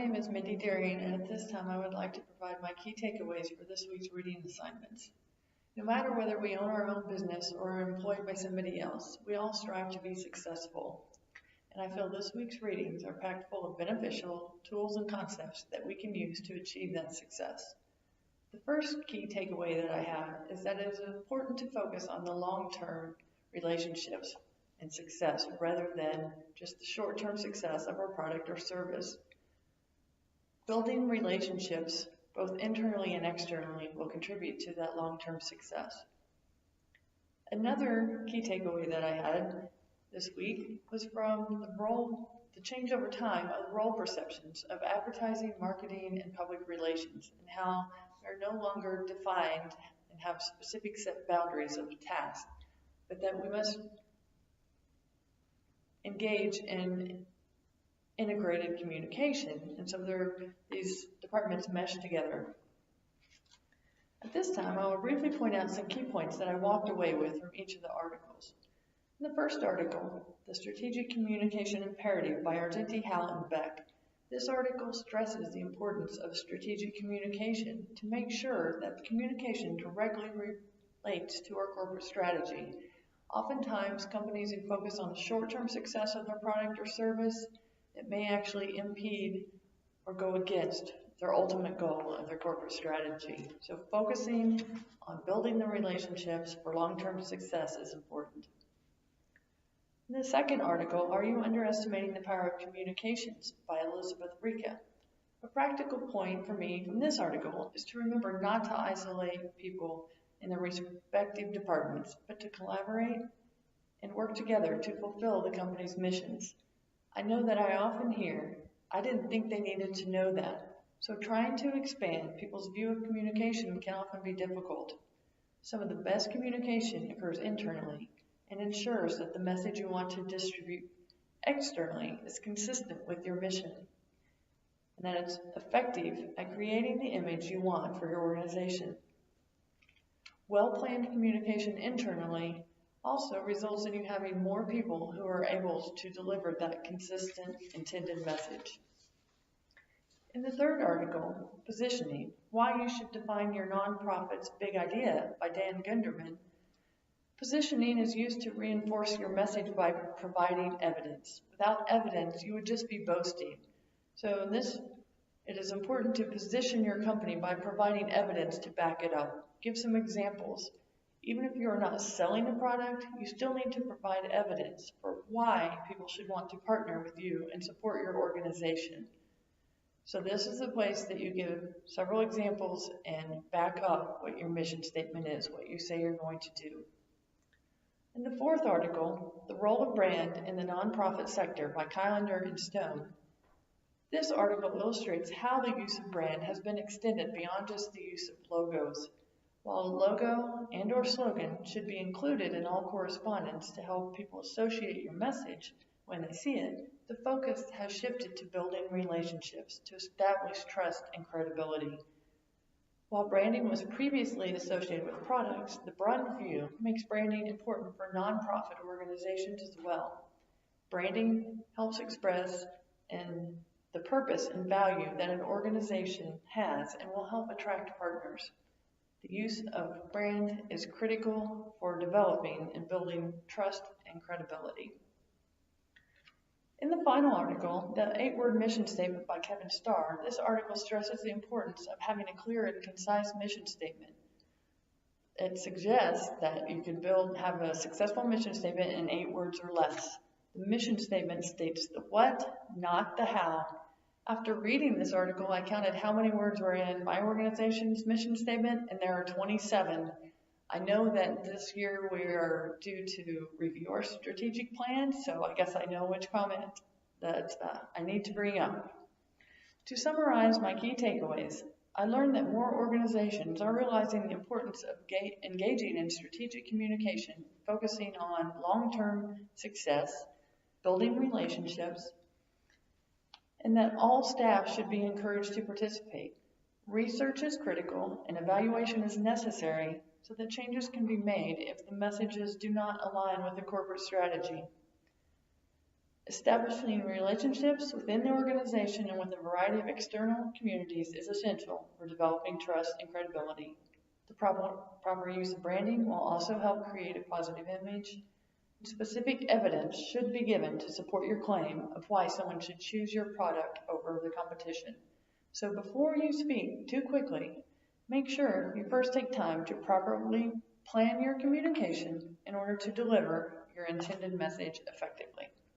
name is Mindy Darian, and at this time I would like to provide my key takeaways for this week's reading assignments. No matter whether we own our own business or are employed by somebody else, we all strive to be successful. And I feel this week's readings are packed full of beneficial tools and concepts that we can use to achieve that success. The first key takeaway that I have is that it is important to focus on the long-term relationships and success rather than just the short-term success of our product or service. Building relationships, both internally and externally, will contribute to that long-term success. Another key takeaway that I had this week was from the change over time of the role perceptions of advertising, marketing, and public relations, and how they're no longer defined and have specific set boundaries of tasks, but that we must engage in integrated communication, and so these departments mesh together. At this time, I will briefly point out some key points that I walked away with from each of the articles. In the first article, The Strategic Communication Imperative by Argenti, Howlett, and Beck, this article stresses the importance of strategic communication to make sure that the communication directly relates to our corporate strategy. Oftentimes, companies who focus on the short-term success of their product or service, it may actually impede or go against their ultimate goal of their corporate strategy. So focusing on building the relationships for long-term success is important. In the second article, Are You Underestimating the Power of Communications by Elizabeth Rika. A practical point for me from this article is to remember not to isolate people in their respective departments, but to collaborate and work together to fulfill the company's missions. I know that I often hear, I didn't think they needed to know that. So trying to expand people's view of communication can often be difficult. Some of the best communication occurs internally and ensures that the message you want to distribute externally is consistent with your mission, and that it's effective at creating the image you want for your organization. Well-planned communication internally also results in you having more people who are able to deliver that consistent intended message. In the third article, Positioning, Why You Should Define Your Nonprofit's Big Idea by Dan Gunderman, positioning is used to reinforce your message by providing evidence. Without evidence, you would just be boasting. So it is important to position your company by providing evidence to back it up. Give some examples. Even if you are not selling a product, you still need to provide evidence for why people should want to partner with you and support your organization. So this is a place that you give several examples and back up what your mission statement is, what you say you're going to do. In the fourth article, The Role of Brand in the Nonprofit Sector by Kylander and Stone, this article illustrates how the use of brand has been extended beyond just the use of logos. While a logo and/or slogan should be included in all correspondence to help people associate your message when they see it, the focus has shifted to building relationships to establish trust and credibility. While branding was previously associated with products, the broad view makes branding important for nonprofit organizations as well. Branding helps express the purpose and value that an organization has and will help attract partners. The use of brand is critical for developing and building trust and credibility. In the final article, The 8-Word Mission Statement by Kevin Starr, this article stresses the importance of having a clear and concise mission statement. It suggests that you can have a successful mission statement in 8 words or less. The mission statement states the what, not the how. After reading this article, I counted how many words were in my organization's mission statement, and there are 27. I know that this year we are due to review our strategic plan, so I guess I know which comment that I need to bring up. To summarize my key takeaways, I learned that more organizations are realizing the importance of engaging in strategic communication, focusing on long-term success, building relationships, and that all staff should be encouraged to participate. Research is critical and evaluation is necessary so that changes can be made if the messages do not align with the corporate strategy. Establishing relationships within the organization and with a variety of external communities is essential for developing trust and credibility. The proper use of branding will also help create a positive image. Specific evidence should be given to support your claim of why someone should choose your product over the competition. So before you speak too quickly, make sure you first take time to properly plan your communication in order to deliver your intended message effectively.